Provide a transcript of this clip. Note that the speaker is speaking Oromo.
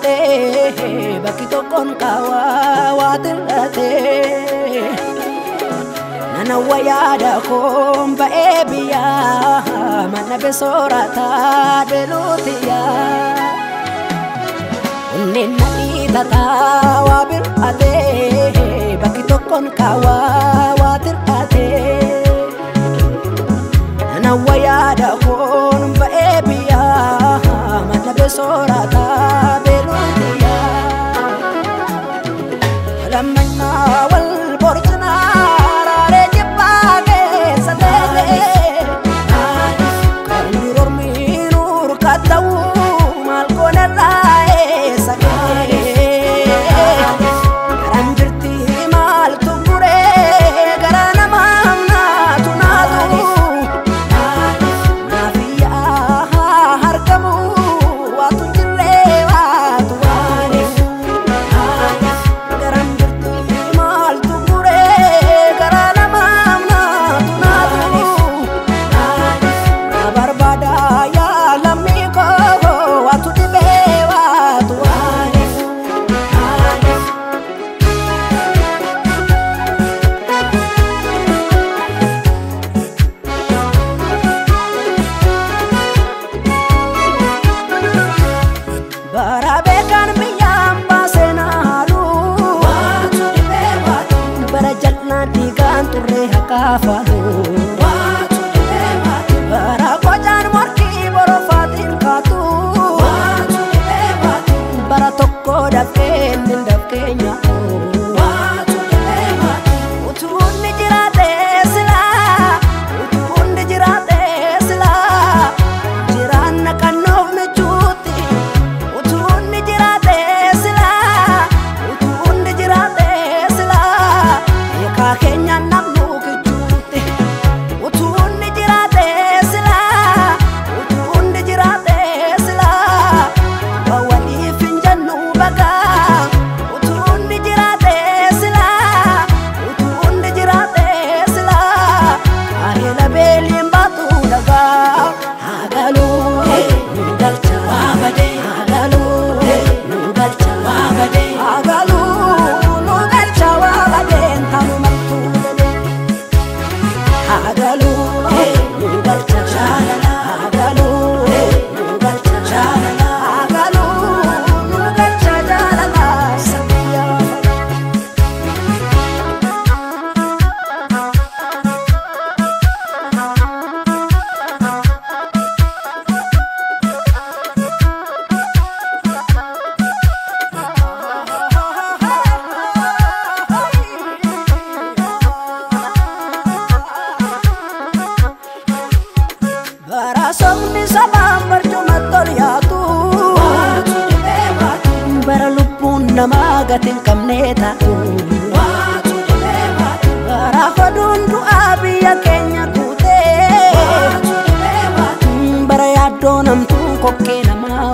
bir'ate bakki tokkoon kaawaa waa tir'ate nana wayyaada koon ba'ee biyyaa mana beesoorataa deeluutiyaa onneen na dhiitataa waa bir'ate bakki tokkoon kaawaa waa tir'ate nana wayyaada koon ba'ee biyyaa mana beesoorataa deeluutiyaa lamannaa wal borcinaa kafalu watu dibewatu bara kojan morki borofatin katu watu dibewatu bara tokko dafkenya watu dibewatu utuunni jirate sila jiranna kannoof mechuuti utuunni jirate sila eekaa keenya namnu somni sabam barcuma tolyaatu watu dibewatu bara lubbuun namaa gatiin qabnee taatu watu dibewatu bara hoduun du'aa biyya keenya tuutee watu dibewatu bara yaaddoo namtuu kokkee namaa